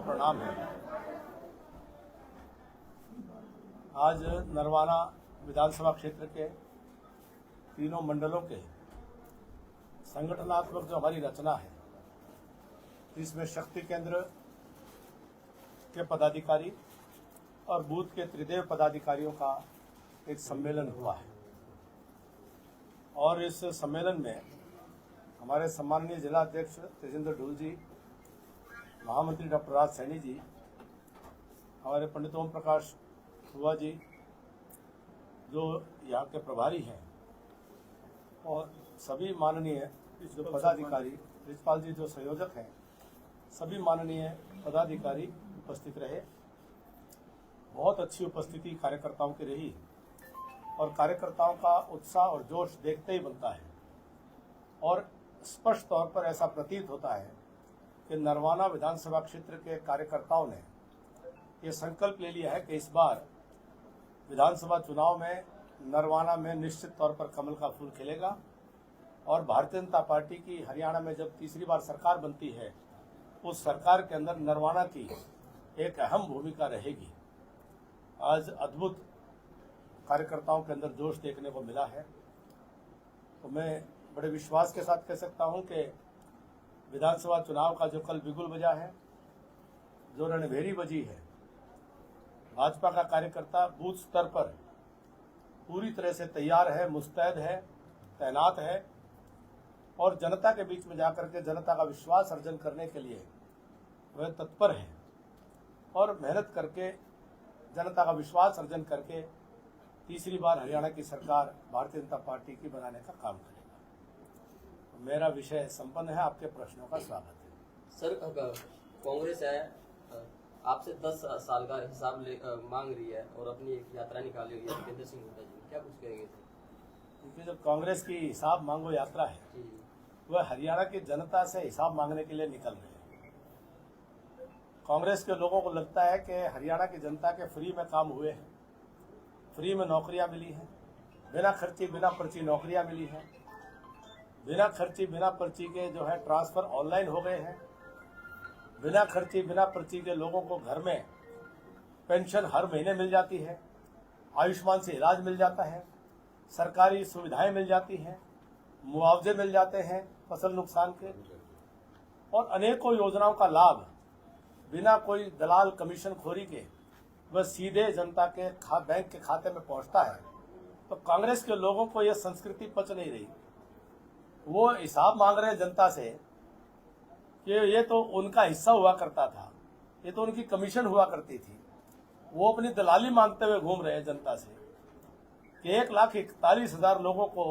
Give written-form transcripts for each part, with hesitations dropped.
प्रणाम है। आज नरवाना विधानसभा क्षेत्र के तीनों मंडलों के संगठनात्मक जो हमारी रचना है, जिसमें शक्ति केंद्र के पदाधिकारी और बूथ के त्रिदेव पदाधिकारियों का एक सम्मेलन हुआ है और इस सम्मेलन में हमारे सम्माननीय जिला अध्यक्ष तेजेंद्र ढूल जी, महामंत्री डॉक्टर राज सैनी जी, हमारे पंडित ओम प्रकाश हुआ जी जो यहाँ के प्रभारी हैं, और सभी माननीय जो पदाधिकारी, रिजपाल जी जो संयोजक हैं, सभी माननीय पदाधिकारी उपस्थित रहे। बहुत अच्छी उपस्थिति कार्यकर्ताओं की रही और कार्यकर्ताओं का उत्साह और जोश देखते ही बनता है और स्पष्ट तौर पर ऐसा प्रतीत होता है कि नरवाना विधानसभा क्षेत्र के कार्यकर्ताओं ने ये संकल्प ले लिया है कि इस बार विधानसभा चुनाव में नरवाना में निश्चित तौर पर कमल का फूल खिलेगा और भारतीय जनता पार्टी की हरियाणा में जब तीसरी बार सरकार बनती है, उस सरकार के अंदर नरवाना की एक अहम भूमिका रहेगी। आज अद्भुत कार्यकर्ताओं के अंदर जोश देखने को मिला है, तो मैं बड़े विश्वास के साथ कह सकता हूं कि विधानसभा चुनाव का जो कल बिगुल बजा है, जो रणभेरी बजी है, भाजपा का कार्यकर्ता बूथ स्तर पर पूरी तरह से तैयार है, मुस्तैद है, तैनात है और जनता के बीच में जाकर के जनता का विश्वास अर्जन करने के लिए वह तत्पर है और मेहनत करके जनता का विश्वास अर्जन करके तीसरी बार हरियाणा की सरकार भारतीय जनता पार्टी की बनाने का काम करेगा। मेरा विषय संपन्न है। आपके प्रश्नों का स्वागत है। सर, कांग्रेस है आपसे 10 साल का हिसाब मांग रही है और अपनी एक यात्रा निकाली हुई है भूपेंद्र सिंह हुड्डा जी, क्या कुछ कहेंगे सर? क्योंकि जो कांग्रेस की हिसाब मांगो यात्रा है, वह हरियाणा की जनता से हिसाब मांगने के लिए निकल रहे हैं। कांग्रेस के लोगों को लगता है कि हरियाणा की जनता के फ्री में काम हुए हैं, फ्री में नौकरियां मिली हैं, बिना खर्ची बिना पर्ची नौकरियां मिली हैं, बिना खर्ची बिना पर्ची के जो है ट्रांसफर ऑनलाइन हो गए हैं, बिना खर्ची बिना पर्ची के लोगों को घर में पेंशन हर महीने मिल जाती है, आयुष्मान से इलाज मिल जाता है, सरकारी सुविधाएं मिल जाती हैं, मुआवजे मिल जाते हैं फसल नुकसान के, और अनेकों योजनाओं का लाभ बिना कोई दलाल कमीशन खोरी के वह सीधे जनता के बैंक के खाते में पहुंचता है। तो कांग्रेस के लोगों को यह संस्कृति पच नहीं रही। वो हिसाब मांग रहे जनता से कि ये तो उनका हिस्सा हुआ करता था, ये तो उनकी कमीशन हुआ करती थी। वो अपनी दलाली मांगते हुए घूम रहे हैं जनता से कि 1,41,000 लोगों को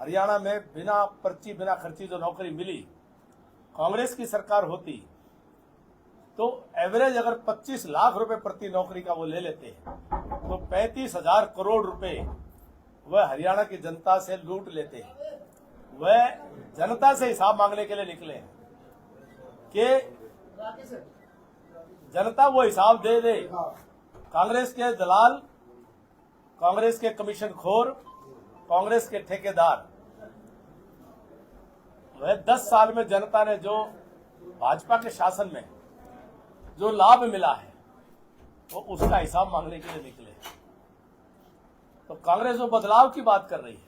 हरियाणा में बिना पर्ची बिना खर्ची जो नौकरी मिली, कांग्रेस की सरकार होती तो एवरेज अगर 25 लाख रुपए प्रति नौकरी का वो ले लेते हैं तो 35,000 करोड़ रुपए वह हरियाणा की जनता से लूट लेते हैं। वह जनता से हिसाब मांगने के लिए निकले हैं कि जनता वो हिसाब दे दे। कांग्रेस के दलाल, कांग्रेस के कमीशन खोर, कांग्रेस के ठेकेदार, वह 10 साल में जनता ने जो भाजपा के शासन में जो लाभ मिला है वो उसका हिसाब मांगने के लिए निकले। तो कांग्रेस वो बदलाव की बात कर रही है,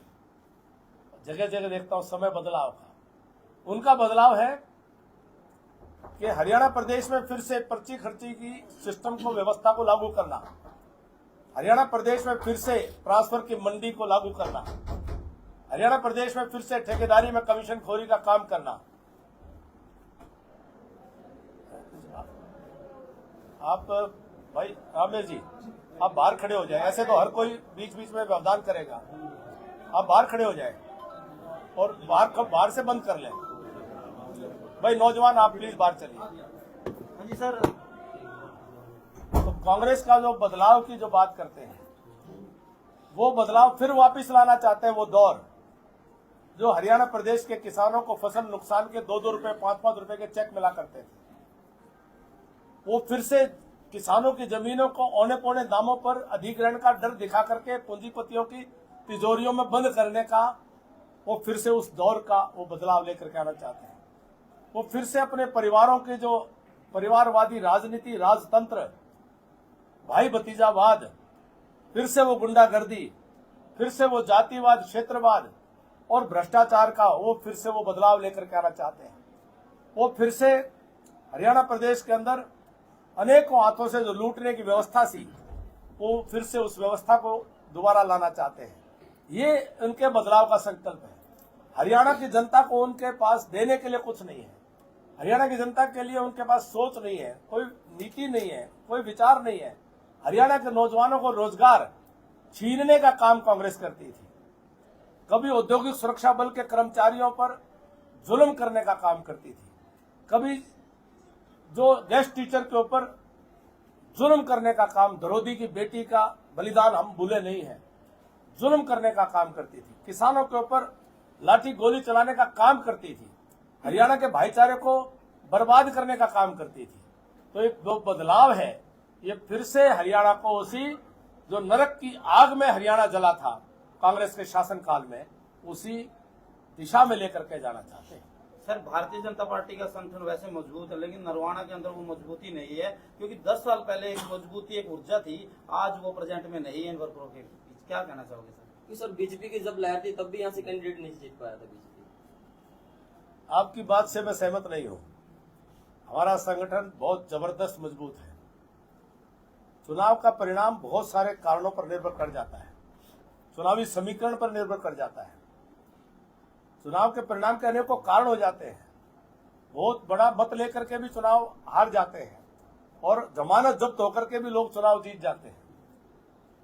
जगह जगह देखता हूं समय बदलाव का। उनका बदलाव है कि हरियाणा प्रदेश में फिर से पर्ची खर्ची की सिस्टम को, व्यवस्था को लागू करना, हरियाणा प्रदेश में फिर से ट्रांसफर की मंडी को लागू करना, हरियाणा प्रदेश में फिर से ठेकेदारी में कमीशन खोरी का काम करना। आप भाई आमिर जी, आप बाहर खड़े हो जाए, ऐसे तो हर कोई बीच बीच में व्यवधान करेगा। आप बाहर खड़े हो जाए और बाहर से बंद कर लें। भाई नौजवान, आप प्लीज बाहर चलिए। हाँ जी सर। तो कांग्रेस का जो बदलाव की जो बात करते हैं, वो बदलाव फिर वापस लाना चाहते हैं। वो दौर जो हरियाणा प्रदेश के किसानों को फसल नुकसान के 2-2 रुपए 5-5 रुपए के चेक मिला करते थे, वो फिर से किसानों की जमीनों को औने पौने दामों पर अधिग्रहण का डर दिखा करके पूंजीपतियों की तिजोरियों में बंद करने का, वो फिर से उस दौर का वो बदलाव लेकर के आना चाहते हैं। वो फिर से अपने परिवारों के जो परिवारवादी राजनीति, राजतंत्र, भाई भतीजावाद, फिर से वो गुंडागर्दी, फिर से वो जातिवाद, क्षेत्रवाद और भ्रष्टाचार का वो फिर से वो बदलाव लेकर के आना चाहते हैं। वो फिर से हरियाणा प्रदेश के अंदर अनेकों हाथों से जो लूटने की व्यवस्था थी, वो फिर से उस व्यवस्था को दोबारा लाना चाहते हैं। ये उनके बदलाव का संकल्प है। हरियाणा की जनता को उनके पास देने के लिए कुछ नहीं है। हरियाणा की जनता के लिए उनके पास सोच नहीं है, कोई नीति नहीं है, कोई विचार नहीं है। हरियाणा के नौजवानों को रोजगार छीनने का काम कांग्रेस करती थी। कभी औद्योगिक सुरक्षा बल के कर्मचारियों पर जुल्म करने का काम करती थी, कभी जो गेस्ट टीचर के ऊपर जुल्म करने का काम, द्रौपदी की बेटी का बलिदान हम भूले नहीं है, जुल्म करने का काम करती थी। किसानों के ऊपर लाठी गोली चलाने का काम करती थी। हरियाणा के भाईचारे को बर्बाद करने का काम करती थी। तो एक जो बदलाव है, ये फिर से हरियाणा को उसी जो नरक की आग में हरियाणा जला था कांग्रेस के शासनकाल में, उसी दिशा में लेकर के जाना चाहते हैं। सर, भारतीय जनता पार्टी का संगठन वैसे मजबूत है, लेकिन नरवाना के अंदर वो मजबूती नहीं है, क्योंकि 10 साल पहले एक मजबूती, एक ऊर्जा थी, आज वो प्रेजेंट में नहीं है इन वर्करों के बीच। क्या कहना चाहोगे सर? सर, बीजेपी की जब लहर थी तब भी यहाँ से कैंडिडेट नहीं जीत पाया था बीजेपी। आपकी बात से मैं सहमत नहीं हूं। हमारा संगठन बहुत जबरदस्त मजबूत है। चुनाव का परिणाम बहुत सारे कारणों पर निर्भर कर जाता है, चुनावी समीकरण पर निर्भर कर जाता है। चुनाव के परिणाम के अनेकों कारण हो जाते हैं। बहुत बड़ा मत लेकर के भी चुनाव हार जाते हैं और जमानत जब्त होकर के भी लोग चुनाव जीत जाते हैं।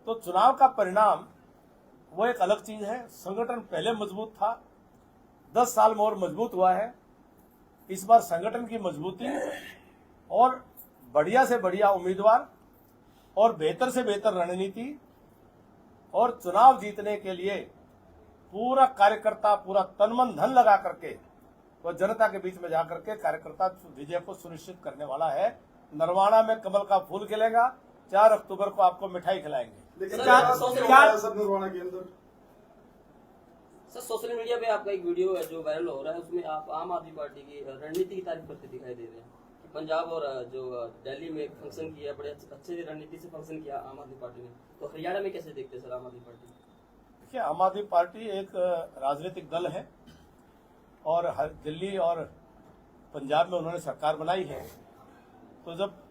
तो चुनाव का परिणाम वो एक अलग चीज है। संगठन पहले मजबूत था, 10 साल में और मजबूत हुआ है। इस बार संगठन की मजबूती और बढ़िया से बढ़िया उम्मीदवार और बेहतर से बेहतर रणनीति और चुनाव जीतने के लिए पूरा कार्यकर्ता पूरा तन मन धन लगा करके वो जनता के बीच में जाकर के कार्यकर्ता विजय को सुनिश्चित करने वाला है। नरवाना में कमल का फूल खिलेगा। 4 अक्टूबर को आपको मिठाई खिलाएंगे। लेकिन नरवाना के अंदर सर, सोशल मीडिया पे आपका एक वीडियो है जो वायरल हो रहा है, उसमें आप आम आदमी पार्टी की रणनीति की तारीफ करते दिखाई दे रहे हैं। पंजाब और जो दिल्ली में फंक्शन किया, बड़े अच्छे रणनीति से फंक्शन किया आम आदमी पार्टी ने, तो हरियाणा में कैसे देखते हैं सर आम आदमी पार्टी? देखिए, आम आदमी पार्टी एक राजनीतिक दल है और हर दिल्ली और पंजाब में उन्होंने सरकार बनाई है। तो जब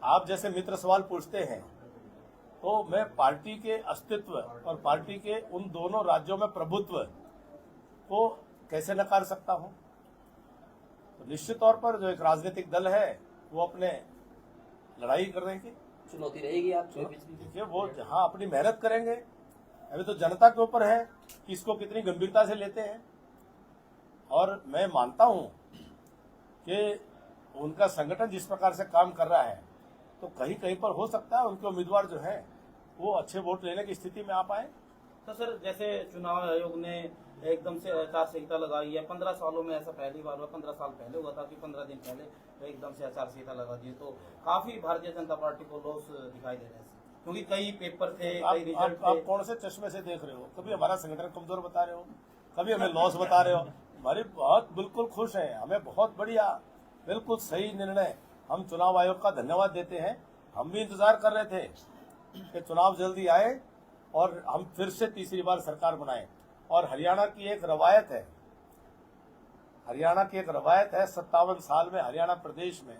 आप जैसे मित्र सवाल पूछते हैं तो मैं पार्टी के अस्तित्व और पार्टी के उन दोनों राज्यों में प्रभुत्व को कैसे नकार सकता हूं। तो निश्चित तौर पर जो एक राजनीतिक दल है वो अपने लड़ाई करेंगे, चुनौती रहेगी आप देखिए वो जहां अपनी मेहनत करेंगे। अभी तो जनता के ऊपर है कि इसको कितनी गंभीरता से लेते हैं। और मैं मानता हूं कि उनका संगठन जिस प्रकार से काम कर रहा है तो कहीं कहीं पर हो सकता है उनके उम्मीदवार जो है वो अच्छे वोट लेने की स्थिति में आ पाए। तो सर, जैसे चुनाव आयोग ने एकदम से आचार संहिता लगाई है, 15 सालों में ऐसा पहली बार हुआ। 15 साल पहले हुआ था कि 15 दिन पहले एकदम से आचार संहिता लगा दी, तो काफी भारतीय जनता पार्टी को लॉस दिखाई दे रहा है, क्योंकि कई पेपर थे, कई रिजल्ट थे। आप कौन से चश्मे से देख रहे हो? कभी हमारा संगठन कमजोर बता रहे हो, कभी हमें लॉस बता रहे हो। हमारी बहुत बिल्कुल खुश है, हमें बहुत बढ़िया, बिल्कुल सही निर्णय। हम चुनाव आयोग का धन्यवाद देते हैं। हम भी इंतजार कर रहे थे कि चुनाव जल्दी आए और हम फिर से तीसरी बार सरकार बनाएं। और हरियाणा की एक रवायत है, 57 साल में हरियाणा प्रदेश में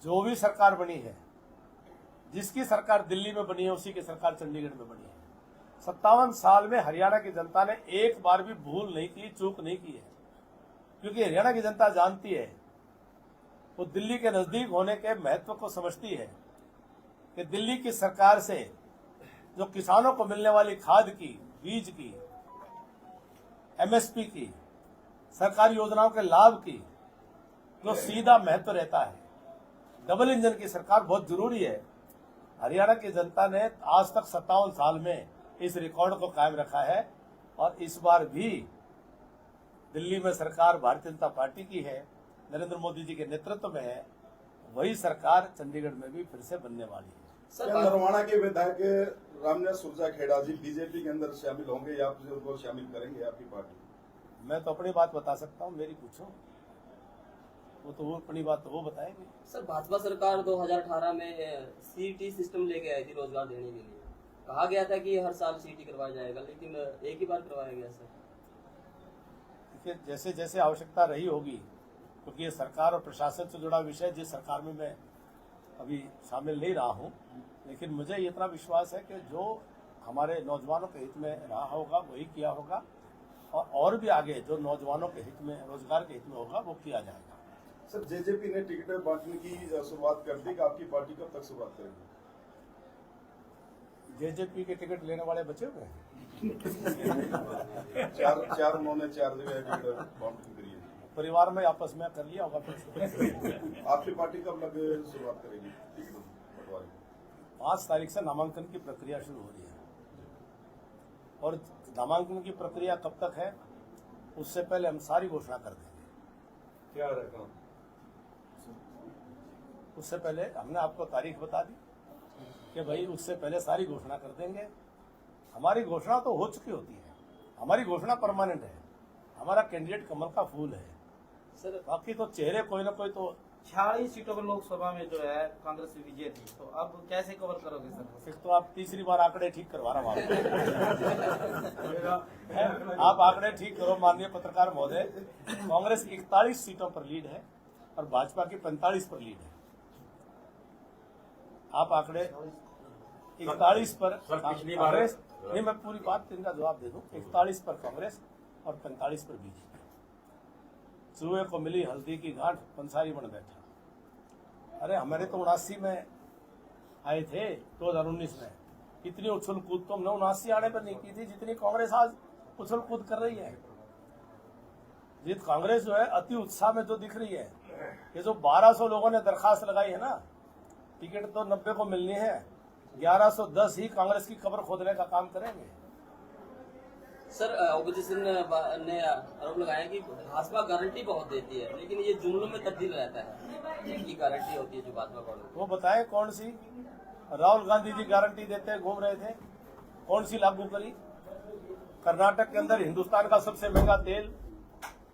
जो भी सरकार बनी है, जिसकी सरकार दिल्ली में बनी है उसी की सरकार चंडीगढ़ में बनी है। 57 साल में हरियाणा की जनता ने एक बार भी भूल नहीं की, चूक नहीं की है, क्योंकि हरियाणा की जनता जानती है, वो दिल्ली के नजदीक होने के महत्व को समझती है कि दिल्ली की सरकार से जो किसानों को मिलने वाली खाद की, बीज की, एमएसपी की, सरकारी योजनाओं के लाभ की जो सीधा महत्व रहता है, डबल इंजन की सरकार बहुत जरूरी है। हरियाणा की जनता ने आज तक 57 साल में इस रिकॉर्ड को कायम रखा है और इस बार भी दिल्ली में सरकार भारतीय जनता पार्टी की है, नरेंद्र मोदी जी के नेतृत्व में है। वही सरकार चंडीगढ़ में भी फिर से बनने वाली है। नरवाना के विधायक रामनाथ सुरजा खेड़ा जी बीजेपी के अंदर शामिल होंगे या आप उनको शामिल करेंगे आपकी पार्टी? मैं तो अपनी बात बता सकता हूँ, मेरी पूछो। वो तो वो अपनी बात तो वो बताएंगे। सर भाजपा सरकार 2018 में सीईटी सिस्टम लेके आई थी रोजगार देने के लिए। कहा गया था कि हर साल सीईटी करवाया जाएगा, लेकिन एक ही बार करवाया गया सर। देखिए, जैसे जैसे आवश्यकता रही होगी, क्योंकि ये सरकार और प्रशासन से जुड़ा विषय, जिस सरकार में मैं अभी शामिल नहीं रहा हूँ, लेकिन मुझे इतना विश्वास है कि जो हमारे नौजवानों के हित में रहा होगा वही किया होगा, और भी आगे जो नौजवानों के हित में, रोजगार के हित में होगा वो किया जाएगा। सर जेजेपी ने टिकटें बांटने की शुरुआत कर दी, कि आपकी पार्टी कब तक शुरुआत करेगी? जेजेपी के टिकट लेने वाले बचे हुए हैं। चार उन्होंने 4 जगह टिकट बांटनी करी है। परिवार में आपस में कर लिया होगा। आपकी पार्टी कब लग शुरुआत करेगी टिकट बंटवारे की? 5 तारीख से नामांकन की प्रक्रिया शुरू हो रही है, और नामांकन की प्रक्रिया कब तक है उससे पहले हम सारी घोषणा कर देंगे। क्या रकम? उससे पहले हमने आपको तारीख बता दी कि भाई उससे पहले सारी घोषणा कर देंगे। हमारी घोषणा तो हो चुकी होती है, हमारी घोषणा परमानेंट है, हमारा कैंडिडेट कमल का फूल है। सर बाकी तो चेहरे कोई ना कोई तो 46 सीटों पर लोकसभा में जो है कांग्रेस विजय थी, तो अब कैसे कवर करोगे सर? फिर तो आप तीसरी बार आंकड़े ठीक करवा रहा हूं। आप आंकड़े ठीक करो माननीय पत्रकार महोदय। कांग्रेस 41 सीटों पर लीड है और भाजपा की 45 पर लीड है। आप आंकड़े 41 पर कांग्रेस, नहीं मैं पूरी बात इनका जवाब दे दूं। 41 पर कांग्रेस और 45 पर बीजेपी। चूहे को मिली हल्दी की गांठ, पंसारी बन बैठा। अरे हमारे तो 79 में आए थे, 2019 में। इतनी उछल कूद तो हमने 79 आने पर नहीं की थी जितनी कांग्रेस आज उछल कूद कर रही है। जीत कांग्रेस जो है अति उत्साह में जो दिख रही है, ये जो 1200 लोगों ने दरखास्त लगाई है ना, टिकट तो 90 को मिलनी है, 1110 ही कांग्रेस की कब्र खोदने का काम करेंगे। सर ऑपोजिशन ने आरोप लगाया कि भाजपा गारंटी बहुत देती है, लेकिन ये जुमलों में तब्दील रहता है। की गारंटी होती है जो भाजपा को, वो बताए कौन सी? राहुल गांधी जी गारंटी देते घूम रहे थे, कौन सी लागू करी? कर्नाटक के अंदर हिंदुस्तान का सबसे महंगा तेल,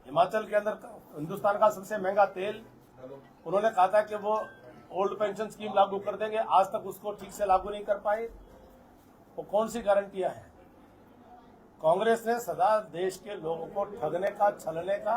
हिमाचल के अंदर हिंदुस्तान का सबसे महंगा तेल, उन्होंने कहा था कि वो ओल्ड पेंशन स्कीम लागू कर देंगे, आज तक उसको ठीक से लागू नहीं कर पाए। वो कौन सी गारंटियां हैं? कांग्रेस ने सदा देश के लोगों को ठगने का, छलने का